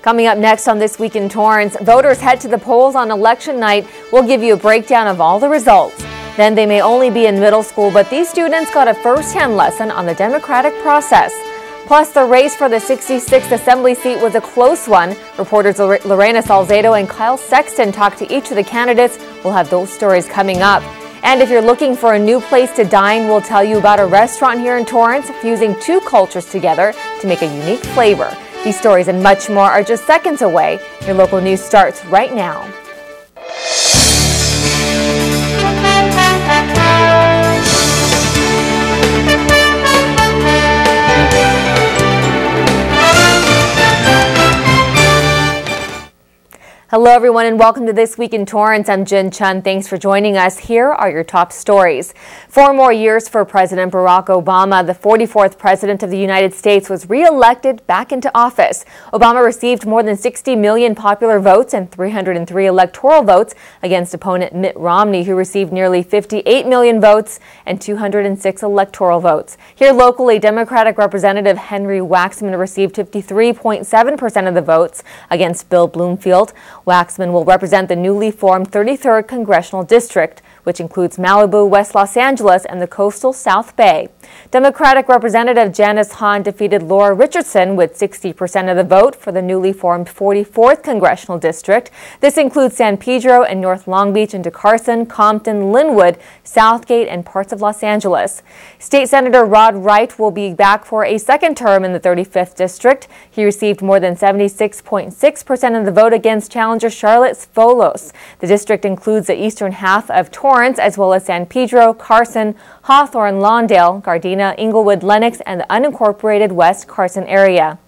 Coming up next on This Week in Torrance, voters head to the polls on election night. We'll give you a breakdown of all the results. Then they may only be in middle school, but these students got a first-hand lesson on the democratic process. Plus, the race for the 66th Assembly seat was a close one. Reporters Lorena Salzedo and Kyle Sexton talked to each of the candidates. We'll have those stories coming up. And if you're looking for a new place to dine, we'll tell you about a restaurant here in Torrance fusing two cultures together to make a unique flavor. These stories and much more are just seconds away. Your local news starts right now. Hello everyone and welcome to This Week in Torrance. I'm Jin Chun. Thanks for joining us. Here are your top stories. 4 more years for President Barack Obama. The 44th President of the United States was re-elected back into office. Obama received more than 60 million popular votes and 303 electoral votes against opponent Mitt Romney, who received nearly 58 million votes and 206 electoral votes. Here locally, Democratic Representative Henry Waxman received 53.7% of the votes against Bill Bloomfield. Waxman will represent the newly formed 33rd Congressional District, which includes Malibu, West Los Angeles, and the coastal South Bay. Democratic Representative Janice Hahn defeated Laura Richardson with 60% of the vote for the newly formed 44th Congressional District. This includes San Pedro and North Long Beach into Carson, Compton, Linwood, Southgate, and parts of Los Angeles. State Senator Rod Wright will be back for a second term in the 35th District. He received more than 76.6% of the vote against challenger Charlotte Svolos. The district includes the eastern half of Torrance, as well as San Pedro, Carson, Hawthorne, Lawndale, Gardena, Inglewood, Lenox, and the unincorporated West Carson area.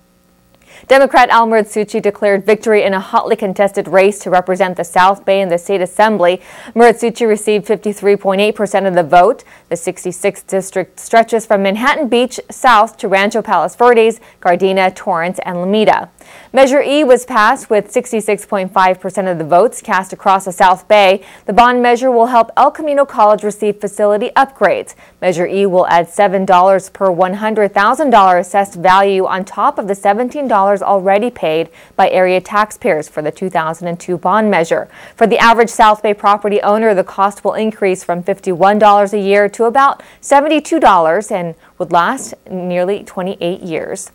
Democrat Al Muratsuchi declared victory in a hotly contested race to represent the South Bay in the state assembly. Muratsuchi received 53.8% of the vote. The 66th district stretches from Manhattan Beach south to Rancho Palos Verdes, Gardena, Torrance, and Lomita. Measure E was passed with 66.5% of the votes cast across the South Bay. The bond measure will help El Camino College receive facility upgrades. Measure E will add $7 per $100,000 assessed value on top of the $17 already paid by area taxpayers for the 2002 bond measure. For the average South Bay property owner, the cost will increase from $51 a year to about $72 and would last nearly 28 years.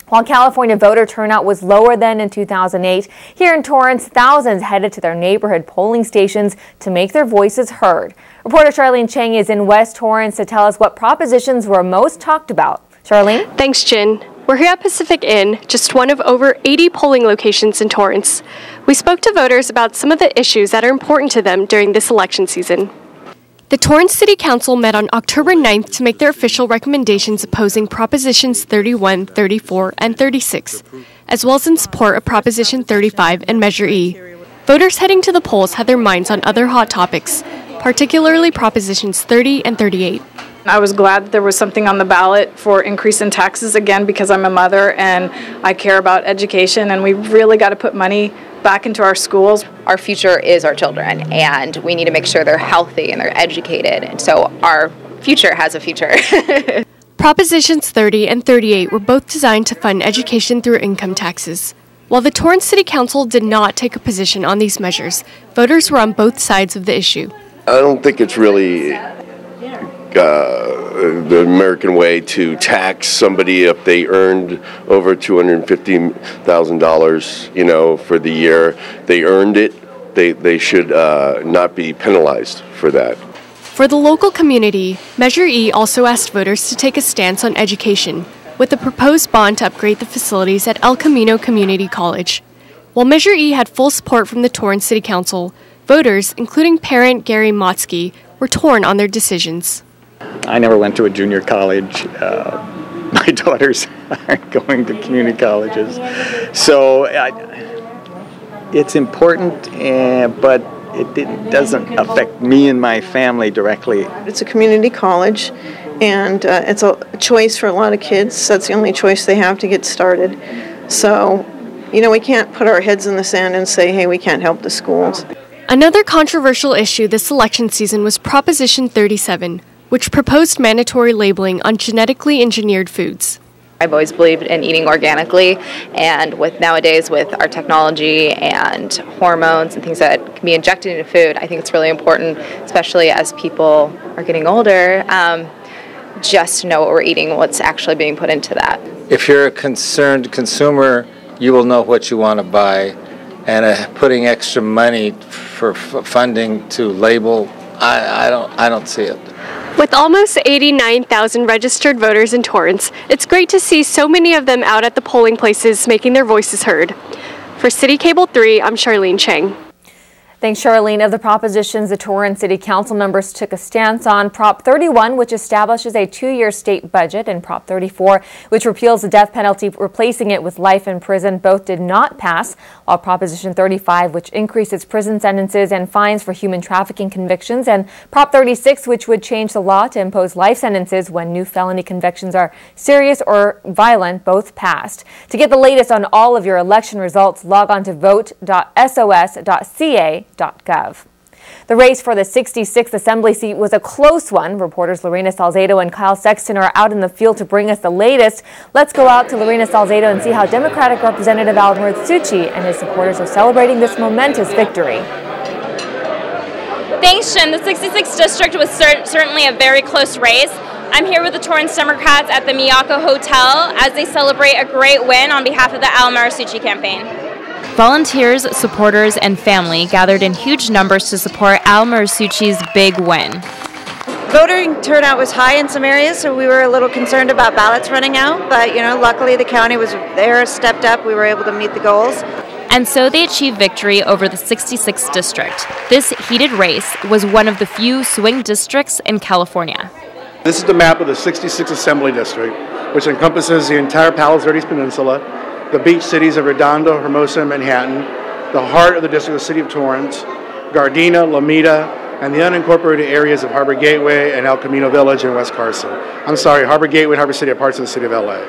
While California voter turnout was lower than in 2008, here in Torrance, thousands headed to their neighborhood polling stations to make their voices heard. Reporter Charlene Cheng is in West Torrance to tell us what propositions were most talked about. Charlene? Thanks, Jin. We're here at Pacific Inn, just one of over 80 polling locations in Torrance. We spoke to voters about some of the issues that are important to them during this election season. The Torrance City Council met on October 9th to make their official recommendations opposing Propositions 31, 34, and 36, as well as in support of Proposition 35 and Measure E. Voters heading to the polls had their minds on other hot topics, particularly Propositions 30 and 38. I was glad that there was something on the ballot for increase in taxes again because I'm a mother and I care about education, and we really got to put money back into our schools. Our future is our children, and we need to make sure they're healthy and they're educated, and so our future has a future. Propositions 30 and 38 were both designed to fund education through income taxes. While the Torrance City Council did not take a position on these measures, voters were on both sides of the issue. I don't think it's really the American way to tax somebody if they earned over $250,000, for the year. They earned it. They should not be penalized for that. For the local community, Measure E also asked voters to take a stance on education, with a proposed bond to upgrade the facilities at El Camino Community College. While Measure E had full support from the Torrance City Council, voters, including parent Gary Motzke, were torn on their decisions. I never went to a junior college. My daughters aren't going to community colleges. So it's important, but it doesn't affect me and my family directly. It's a community college, and it's a choice for a lot of kids. That's the only choice they have to get started. So, we can't put our heads in the sand and say, hey, we can't help the schools. Another controversial issue this election season was Proposition 37, which proposed mandatory labeling on genetically engineered foods. I've always believed in eating organically, and nowadays with our technology and hormones and things that can be injected into food, I think it's really important, especially as people are getting older, just to know what we're eating, what's actually being put into that. If you're a concerned consumer, you will know what you want to buy, and putting extra money for funding to label, I don't see it. With almost 89,000 registered voters in Torrance, it's great to see so many of them out at the polling places making their voices heard. For CitiCABLE 3, I'm Charlene Chang. Thanks, Charlene. Of the propositions the Torrance City Council members took a stance on, Prop 31, which establishes a 2-year state budget, and Prop 34, which repeals the death penalty, replacing it with life in prison, both did not pass, while Proposition 35, which increases prison sentences and fines for human trafficking convictions, and Prop 36, which would change the law to impose life sentences when new felony convictions are serious or violent, both passed. To get the latest on all of your election results, log on to vote.sos.ca. The race for the 66th Assembly seat was a close one. Reporters Lorena Salcedo and Kyle Sexton are out in the field to bring us the latest. Let's go out to Lorena Salcedo and see how Democratic Representative Al Murthucci and his supporters are celebrating this momentous victory. Thanks, Jin. The 66th district was certainly a very close race. I'm here with the Torrance Democrats at the Miyako Hotel as they celebrate a great win on behalf of the Al Murthucci campaign. Volunteers, supporters, and family gathered in huge numbers to support Al Murthucci's big win. Voting turnout was high in some areas, so we were a little concerned about ballots running out, but luckily the county was there, stepped up, we were able to meet the goals. And so they achieved victory over the 66th district. This heated race was one of the few swing districts in California. This is the map of the 66th Assembly District, which encompasses the entire Palos Verdes Peninsula, the beach cities of Redondo, Hermosa, and Manhattan, the heart of the district of the city of Torrance, Gardena, Lomita, and the unincorporated areas of Harbor Gateway and El Camino Village in West Carson. Harbor Gateway and Harbor City are parts of the city of LA.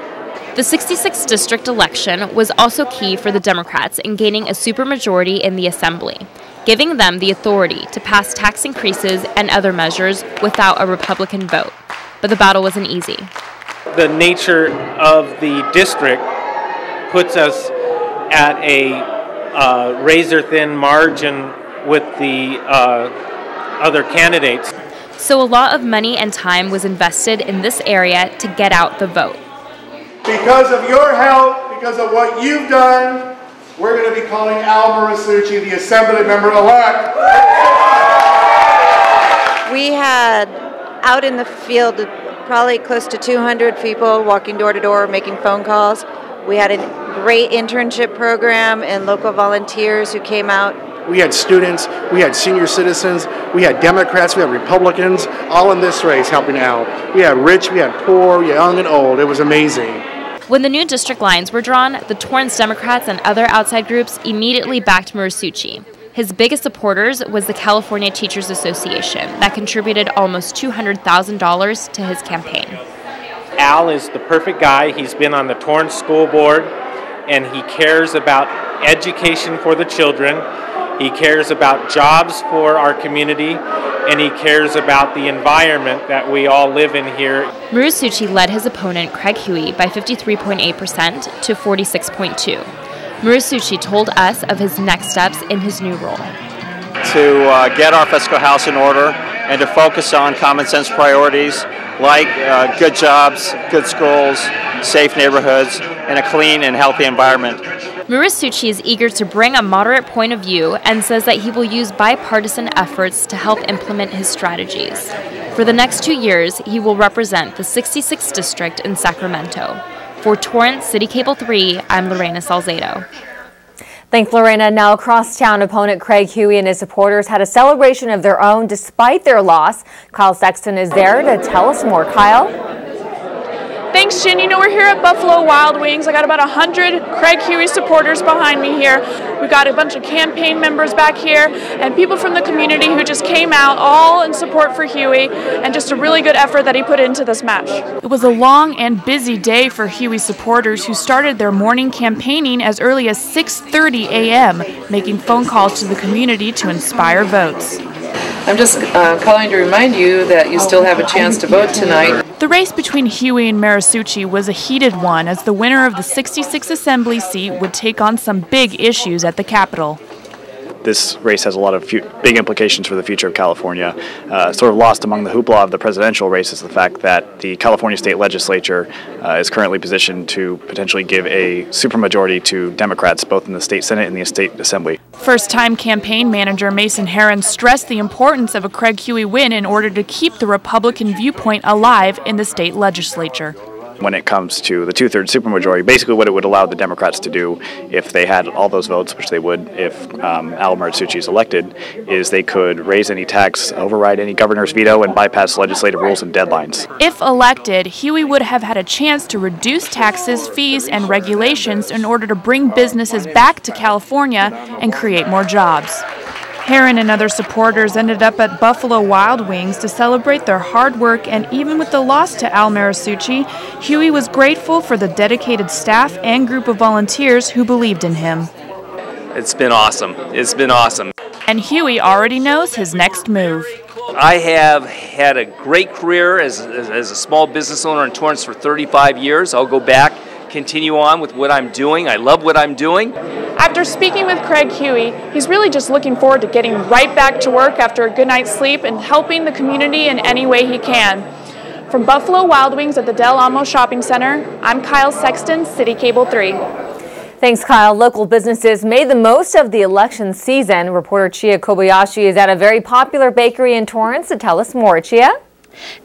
The 66th district election was also key for the Democrats in gaining a supermajority in the Assembly, giving them the authority to pass tax increases and other measures without a Republican vote. But the battle wasn't easy. The nature of the district puts us at a razor-thin margin with the other candidates. So a lot of money and time was invested in this area to get out the vote. Because of your help, because of what you've done, we're going to be calling Al Murthucci the Assembly Member-elect. We had out in the field probably close to 200 people walking door to door, making phone calls. We had a great internship program and local volunteers who came out. We had students, we had senior citizens, we had Democrats, we had Republicans, all in this race helping out. We had rich, we had poor, young and old. It was amazing. When the new district lines were drawn, the Torrance Democrats and other outside groups immediately backed Murthucci. His biggest supporters was the California Teachers Association that contributed almost $200,000 to his campaign. Al is the perfect guy. He's been on the Torrance School Board, and he cares about education for the children. He cares about jobs for our community, and he cares about the environment that we all live in here. Murthucci led his opponent, Craig Huey, by 53.8% to 46.2%. Murthucci told us of his next steps in his new role. To get our fiscal house in order and to focus on common sense priorities like good jobs, good schools, safe neighborhoods, and a clean and healthy environment. Murthucci is eager to bring a moderate point of view and says that he will use bipartisan efforts to help implement his strategies. For the next 2 years, he will represent the 66th district in Sacramento. For Torrance CitiCABLE 3, I'm Lorena Salcedo. Thanks, Lorena. Now, across town, opponent Craig Huey and his supporters had a celebration of their own despite their loss. Kyle Sexton is there to tell us more. Kyle? Thanks, Jin. We're here at Buffalo Wild Wings. I got about 100 Craig Huey supporters behind me here. We got a bunch of campaign members back here and people from the community who just came out all in support for Huey and just a really good effort that he put into this match. It was a long and busy day for Huey supporters who started their morning campaigning as early as 6:30 a.m., making phone calls to the community to inspire votes. I'm just calling to remind you that you still have a chance to vote tonight. The race between Huey and Marisucci was a heated one, as the winner of the 66th Assembly seat would take on some big issues at the Capitol. This race has a lot of big implications for the future of California. Sort of lost among the hoopla of the presidential race is the fact that the California state legislature is currently positioned to potentially give a supermajority to Democrats, both in the state Senate and the state Assembly. First-time campaign manager Mason Herron stressed the importance of a Craig Huey win in order to keep the Republican viewpoint alive in the state legislature. When it comes to the two-thirds supermajority, basically what it would allow the Democrats to do if they had all those votes, which they would if Al Marisucci is elected, is they could raise any tax, override any governor's veto, and bypass legislative rules and deadlines. If elected, Huey would have had a chance to reduce taxes, fees, and regulations in order to bring businesses back to California and create more jobs. Herron and other supporters ended up at Buffalo Wild Wings to celebrate their hard work, and even with the loss to Al Marisucci, Huey was grateful for the dedicated staff and group of volunteers who believed in him. It's been awesome. It's been awesome. And Huey already knows his next move. I have had a great career as a small business owner in Torrance for 35 years. I'll go back, continue on with what I'm doing. I love what I'm doing. After speaking with Craig Huey, he's really just looking forward to getting right back to work after a good night's sleep and helping the community in any way he can. From Buffalo Wild Wings at the Del Amo Shopping Center, I'm Kyle Sexton, CitiCABLE 3. Thanks, Kyle. Local businesses made the most of the election season. Reporter Chia Kobayashi is at a very popular bakery in Torrance to tell us more. Chia?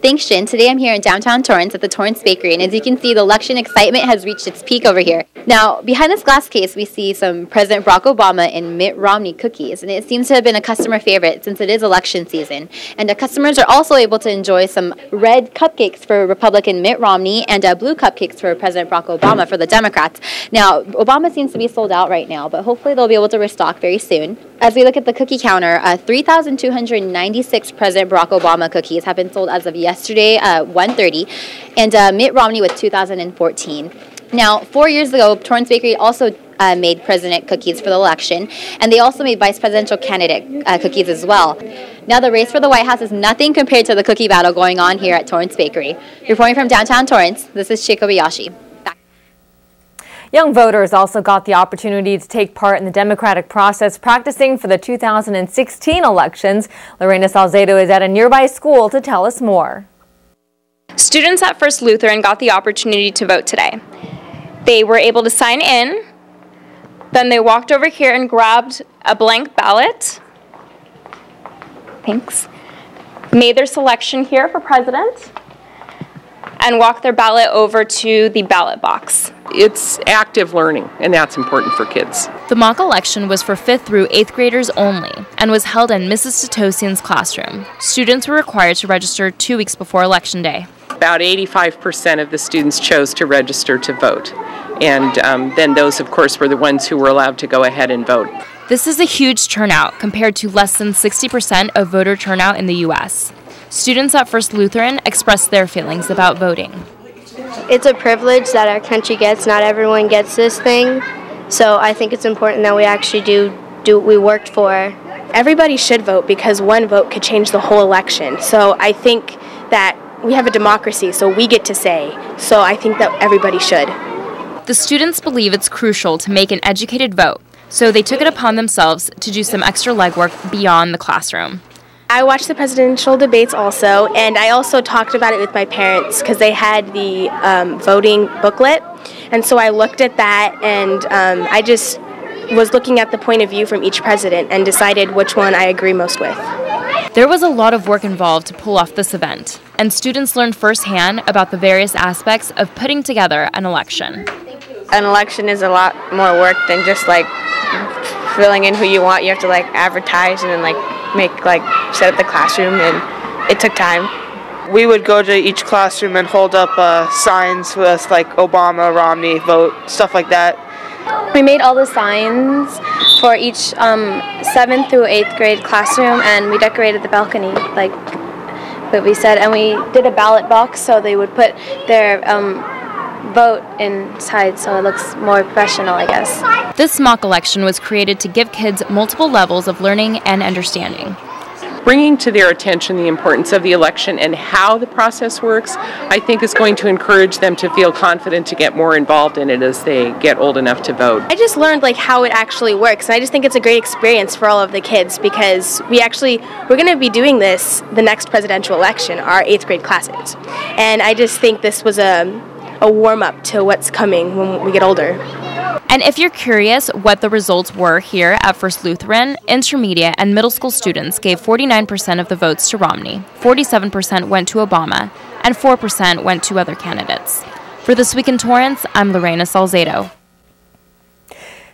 Thanks, Jin. Today I'm here in downtown Torrance at the Torrance Bakery, and as you can see, the election excitement has reached its peak over here. Now, behind this glass case, we see some President Barack Obama and Mitt Romney cookies, and it seems to have been a customer favorite since it is election season. And the customers are also able to enjoy some red cupcakes for Republican Mitt Romney and blue cupcakes for President Barack Obama for the Democrats. Now, Obama seems to be sold out right now, but hopefully they'll be able to restock very soon. As we look at the cookie counter, 3,296 President Barack Obama cookies have been sold as of yesterday, 1:30, and Mitt Romney with 2,014. Now, 4 years ago, Torrance Bakery also made president cookies for the election, and they also made vice presidential candidate cookies as well. Now, the race for the White House is nothing compared to the cookie battle going on here at Torrance Bakery. Reporting from downtown Torrance, this is Chia Kobayashi. Young voters also got the opportunity to take part in the democratic process, practicing for the 2016 elections. Lorena Salcedo is at a nearby school to tell us more. Students at First Lutheran got the opportunity to vote today. They were able to sign in, then they walked over here and grabbed a blank ballot. Thanks. Made their selection here for president, and walk their ballot over to the ballot box. It's active learning, and that's important for kids. The mock election was for 5th through 8th graders only and was held in Mrs. Totosian's classroom. Students were required to register 2 weeks before Election Day. About 85% of the students chose to register to vote, and then those, of course, were the ones who were allowed to go ahead and vote. This is a huge turnout compared to less than 60% of voter turnout in the U.S. Students at First Lutheran expressed their feelings about voting. It's a privilege that our country gets. Not everyone gets this thing, so I think it's important that we actually do what we worked for. Everybody should vote because one vote could change the whole election. So I think that we have a democracy, so we get to say. So I think that everybody should. The students believe it's crucial to make an educated vote, so they took it upon themselves to do some extra legwork beyond the classroom. I watched the presidential debates also, and I also talked about it with my parents because they had the voting booklet, and so I looked at that, and I just was looking at the point of view from each president and decided which one I agree most with. There was a lot of work involved to pull off this event, and students learned firsthand about the various aspects of putting together an election. An election is a lot more work than just like filling in who you want. You have to like advertise and then set up the classroom, and it took time. We would go to each classroom and hold up signs with like Obama, Romney, vote, stuff like that. We made all the signs for each 7th through 8th grade classroom, and we decorated the balcony like what we said, and we did a ballot box so they would put their vote inside so it looks more professional, I guess. This mock election was created to give kids multiple levels of learning and understanding. bringing to their attention the importance of the election and how the process works, I think is going to encourage them to feel confident to get more involved in it as they get old enough to vote. I just learned like how it actually works, and I just think it's a great experience for all of the kids because we're going to be doing this the next presidential election, our 8th grade classes. And I just think this was a warm-up to what's coming when we get older. And if you're curious what the results were here at First Lutheran, intermediate and middle school students gave 49% of the votes to Romney, 47% went to Obama, and 4% went to other candidates. For This Week in Torrance, I'm Lorena Salzedo.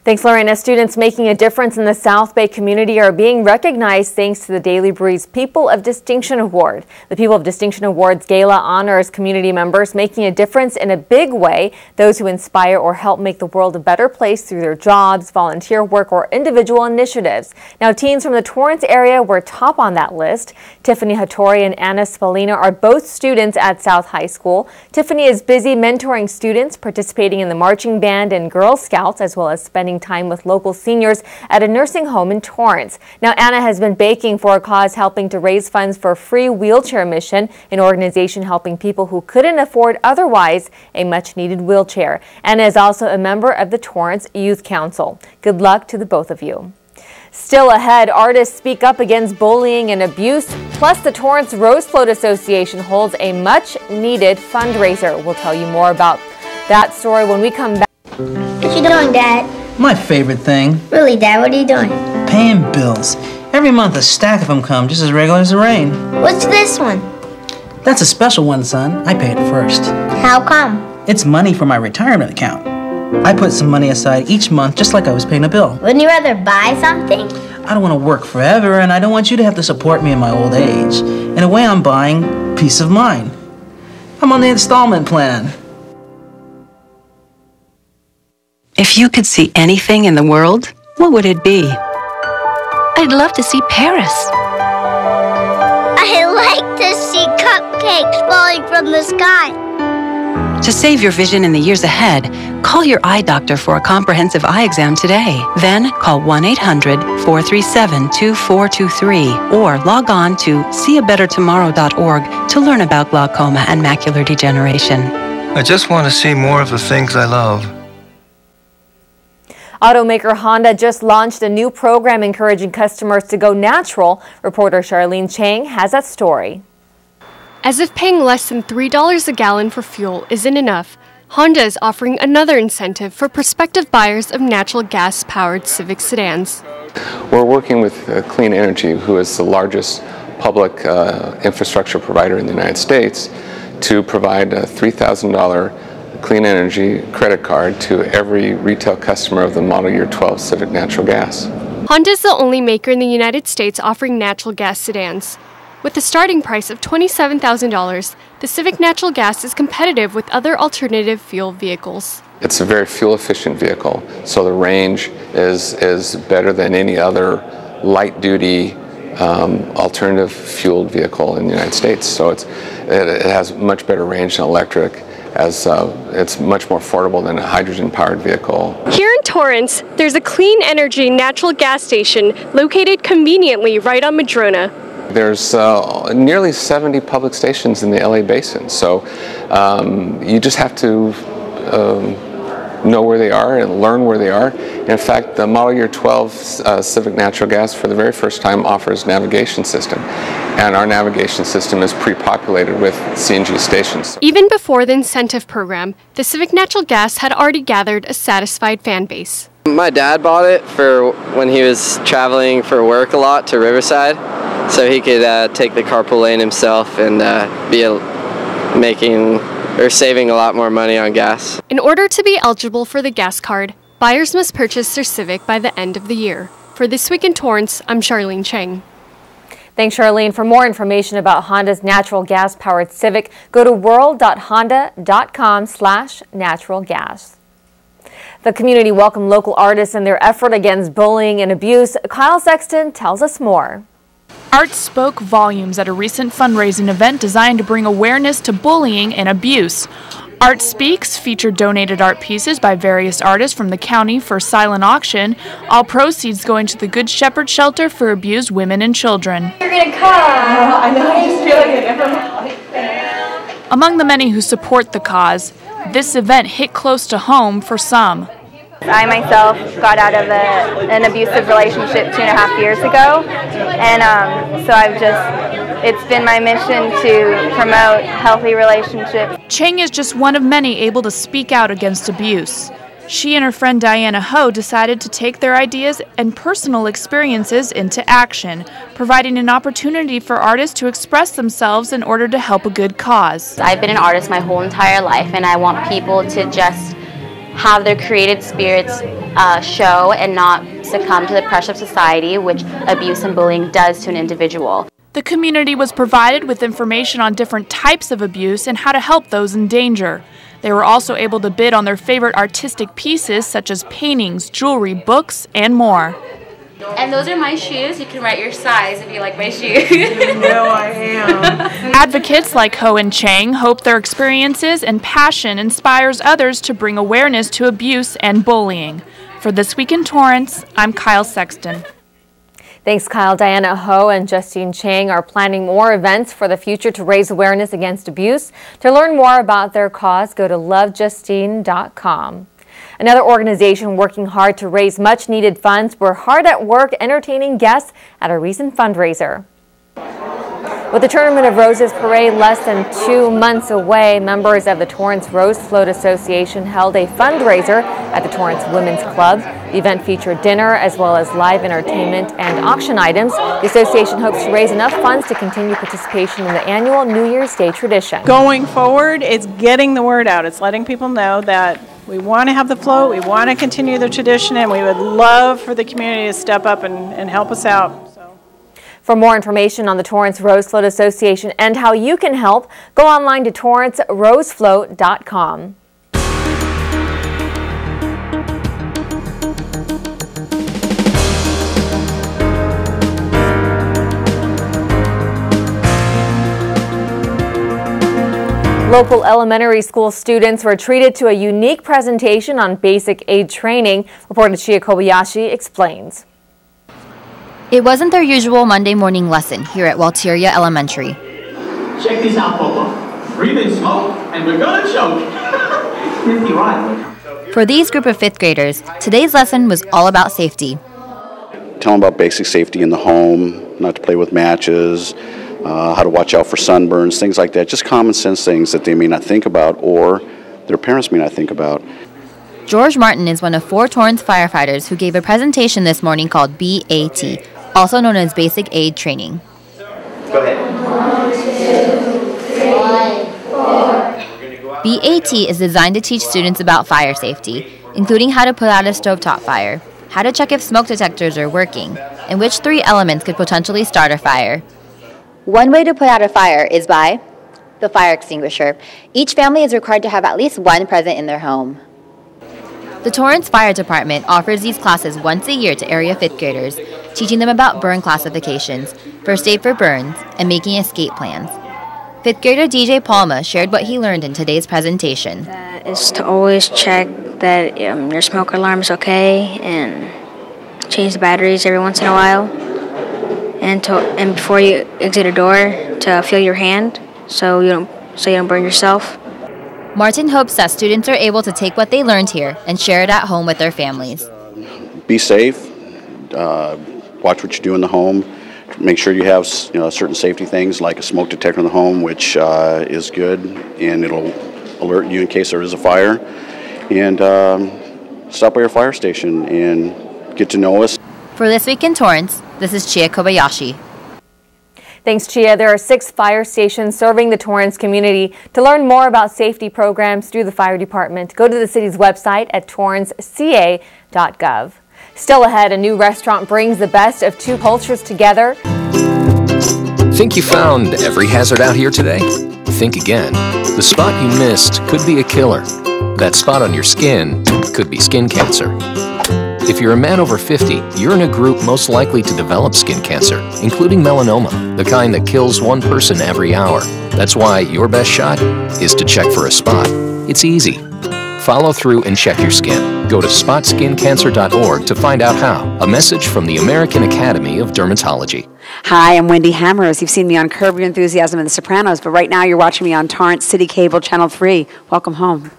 Thanks, Lorena. Students making a difference in the South Bay community are being recognized thanks to the Daily Breeze People of Distinction Award. The People of Distinction Awards Gala honors community members making a difference in a big way, those who inspire or help make the world a better place through their jobs, volunteer work, or individual initiatives. Now, teens from the Torrance area were top on that list. Tiffany Hattori and Anna Spalina are both students at South High School. Tiffany is busy mentoring students, participating in the marching band and Girl Scouts, as well as spending time with local seniors at a nursing home in Torrance. Now, Anna has been baking for a cause helping to raise funds for Free Wheelchair Mission, an organization helping people who couldn't afford otherwise a much-needed wheelchair. Anna is also a member of the Torrance Youth Council. Good luck to the both of you. Still ahead, artists speak up against bullying and abuse, plus the Torrance Rose Float Association holds a much-needed fundraiser. We'll tell you more about that story when we come back. What you doing, Dad? My favorite thing. Really, Dad? What are you doing? Paying bills. Every month a stack of them come, just as regular as the rain. What's this one? That's a special one, son. I pay it first. How come? It's money for my retirement account. I put some money aside each month just like I was paying a bill. Wouldn't you rather buy something? I don't want to work forever, and I don't want you to have to support me in my old age. In a way, I'm buying peace of mind. I'm on the installment plan. If you could see anything in the world, what would it be? I'd love to see Paris. I like to see cupcakes falling from the sky. To save your vision in the years ahead, call your eye doctor for a comprehensive eye exam today. Then call 1-800-437-2423 or log on to seeabettertomorrow.org to learn about glaucoma and macular degeneration. I just want to see more of the things I love. Automaker Honda just launched a new program encouraging customers to go natural. Reporter Charlene Chang has that story. As if paying less than $3 a gallon for fuel isn't enough, Honda is offering another incentive for prospective buyers of natural gas-powered Civic sedans. We're working with Clean Energy, who is the largest public infrastructure provider in the United States, to provide a $3,000 Clean Energy credit card to every retail customer of the Model Year 12 Civic Natural Gas. Honda is the only maker in the United States offering natural gas sedans. With a starting price of $27,000, the Civic Natural Gas is competitive with other alternative fuel vehicles. It's a very fuel-efficient vehicle, so the range is better than any other light-duty alternative fueled vehicle in the United States. So it has much better range than electric, as it's much more affordable than a hydrogen-powered vehicle. Here in Torrance, there's a Clean Energy natural gas station located conveniently right on Madrona. There's nearly 70 public stations in the LA basin, so you just have to know where they are and learn where they are. In fact, the Model Year 12 Civic Natural Gas for the very first time offers navigation system, and our navigation system is pre-populated with CNG stations. Even before the incentive program, the Civic Natural Gas had already gathered a satisfied fan base. My dad bought it for when he was traveling for work a lot to Riverside, so he could take the carpool lane himself and be saving a lot more money on gas. In order to be eligible for the gas card, buyers must purchase their Civic by the end of the year. For This Week in Torrance, I'm Charlene Chang. Thanks, Charlene. For more information about Honda's natural gas-powered Civic, go to world.honda.com/natural gas. The community welcomed local artists in their effort against bullying and abuse. Kyle Sexton tells us more. Art spoke volumes at a recent fundraising event designed to bring awareness to bullying and abuse. Art Speaks featured donated art pieces by various artists from the county for silent auction, all proceeds going to the Good Shepherd Shelter for abused women and children. You're gonna come. I know, I just feel like it. Among the many who support the cause, this event hit close to home for some. I myself got out of an abusive relationship 2.5 years ago, and so it's been my mission to promote healthy relationships. Chang is just one of many able to speak out against abuse. She and her friend Diana Ho decided to take their ideas and personal experiences into action, providing an opportunity for artists to express themselves in order to help a good cause. I've been an artist my whole entire life, and I want people to just have their creative spirits show and not succumb to the pressure of society, which abuse and bullying does to an individual. The community was provided with information on different types of abuse and how to help those in danger. They were also able to bid on their favorite artistic pieces such as paintings, jewelry, books, and more. And those are my shoes. You can write your size if you like my shoes. No, I am. Advocates like Ho and Chang hope their experiences and passion inspires others to bring awareness to abuse and bullying. For This Week in Torrance, I'm Kyle Sexton. Thanks, Kyle. Diana Ho and Justine Chang are planning more events for the future to raise awareness against abuse. To learn more about their cause, go to lovejustine.com. Another organization working hard to raise much-needed funds were hard at work entertaining guests at a recent fundraiser. With the Tournament of Roses parade less than 2 months away, members of the Torrance Rose Float Association held a fundraiser at the Torrance Women's Club. The event featured dinner as well as live entertainment and auction items. The association hopes to raise enough funds to continue participation in the annual New Year's Day tradition. Going forward, it's getting the word out. It's letting people know that we want to have the float, we want to continue the tradition, and we would love for the community to step up and help us out. For more information on the Torrance Rose Float Association and how you can help, go online to torrancerosefloat.com. Local elementary school students were treated to a unique presentation on basic aid training. Reporter Chia Kobayashi explains. It wasn't their usual Monday morning lesson here at Walteria Elementary. Check this out, Popo. Breathe in smoke, and we're gonna choke. You're right. For these group of 5th graders, today's lesson was all about safety. Tell them about basic safety in the home, not to play with matches, how to watch out for sunburns, things like that. Just common sense things that they may not think about or their parents may not think about. George Martin is one of 4 Torrance firefighters who gave a presentation this morning called BAT, also known as Basic Aid Training. Go ahead. BAT is designed to teach students about fire safety, including how to put out a stovetop fire, how to check if smoke detectors are working, and which 3 elements could potentially start a fire. One way to put out a fire is by the fire extinguisher. Each family is required to have at least one present in their home. The Torrance Fire Department offers these classes once a year to area 5th graders, teaching them about burn classifications, first aid for burns, and making escape plans. 5th grader DJ Palma shared what he learned in today's presentation. Is to always check that your smoke alarm is okay and change the batteries every once in a while. And before you exit a door, to feel your hand so you don't burn yourself. Martin hopes that students are able to take what they learned here and share it at home with their families. Be safe, watch what you do in the home, make sure you have certain safety things like a smoke detector in the home, which is good, and it'll alert you in case there is a fire. And stop by your fire station and get to know us. For This Week in Torrance, this is Chia Kobayashi. Thanks, Chia. There are 6 fire stations serving the Torrance community. To learn more about safety programs through the fire department, go to the city's website at torranceca.gov. Still ahead, a new restaurant brings the best of 2 cultures together. Think you found every hazard out here today? Think again. The spot you missed could be a killer. That spot on your skin could be skin cancer. If you're a man over 50, you're in a group most likely to develop skin cancer, including melanoma, the kind that kills 1 person every hour. That's why your best shot is to check for a spot. It's easy. Follow through and check your skin. Go to spotskincancer.org to find out how. A message from the American Academy of Dermatology. Hi, I'm Wendy Hammers. You've seen me on Curb Your Enthusiasm and The Sopranos, but right now you're watching me on Torrance CitiCABLE Channel 3. Welcome home.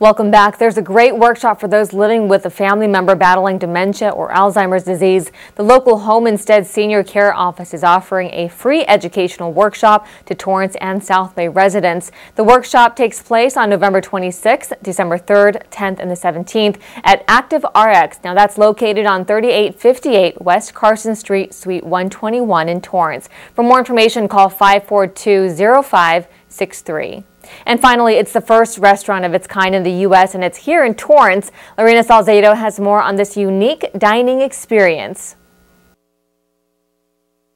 Welcome back. There's a great workshop for those living with a family member battling dementia or Alzheimer's disease. The local Home Instead Senior Care Office is offering a free educational workshop to Torrance and South Bay residents. The workshop takes place on November 26th, December 3rd, 10th, and the 17th at Active RX. Now that's located on 3858 West Carson Street, Suite 121 in Torrance. For more information, call 542-0563. And finally, it's the first restaurant of its kind in the U.S., and it's here in Torrance. Lorena Salcedo has more on this unique dining experience.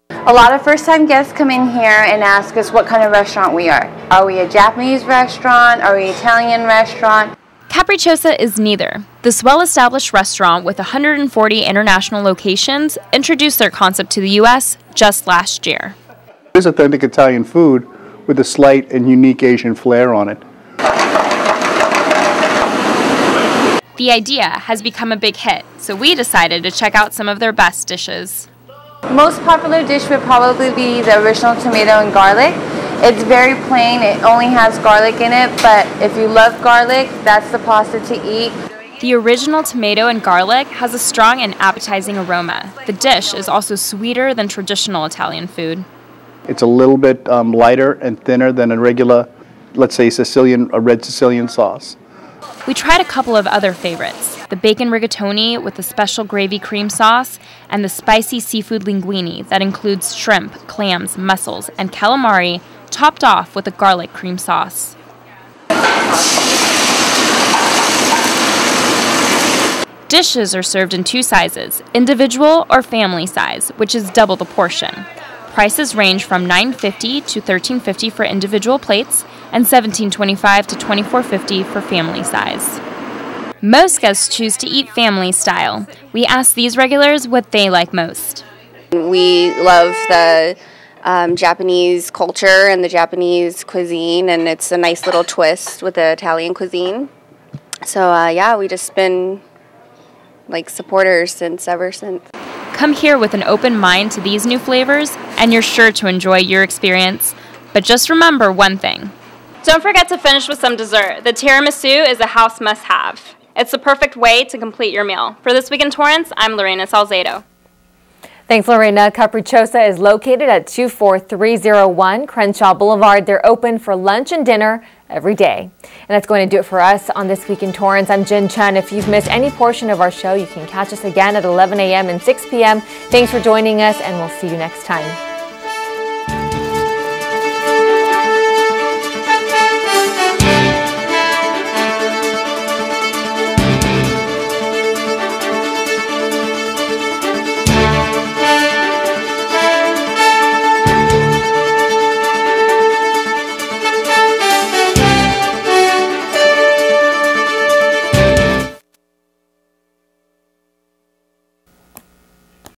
A lot of first-time guests come in here and ask us what kind of restaurant we are. Are we a Japanese restaurant? Are we an Italian restaurant? Capricciosa is neither. This well-established restaurant with 140 international locations introduced their concept to the U.S. just last year. It is authentic Italian food with a slight and unique Asian flair on it. The idea has become a big hit, so we decided to check out some of their best dishes. Most popular dish would probably be the original tomato and garlic. It's very plain, it only has garlic in it, but if you love garlic, that's the pasta to eat. The original tomato and garlic has a strong and appetizing aroma. The dish is also sweeter than traditional Italian food. It's a little bit lighter and thinner than a regular, let's say, a red Sicilian sauce. We tried a couple of other favorites, the bacon rigatoni with the special gravy cream sauce and the spicy seafood linguine that includes shrimp, clams, mussels, and calamari topped off with a garlic cream sauce. Dishes are served in two sizes, individual or family size, which is double the portion. Prices range from $9.50 to $13.50 for individual plates and $17.25 to $24.50 for family size. Most guests choose to eat family style. We asked these regulars what they like most. We love the Japanese culture and the Japanese cuisine, and it's a nice little twist with the Italian cuisine. So yeah, we just been like supporters ever since. Come here with an open mind to these new flavors, and you're sure to enjoy your experience. But just remember one thing. Don't forget to finish with some dessert. The tiramisu is a house must-have. It's the perfect way to complete your meal. For This Week in Torrance, I'm Lorena Salcedo. Thanks, Lorena. Capricciosa is located at 24301 Crenshaw Boulevard. They're open for lunch and dinner every day. And that's going to do it for us on This Week in Torrance. I'm Jin Chun. If you've missed any portion of our show, you can catch us again at 11 a.m. and 6 p.m. Thanks for joining us, and we'll see you next time.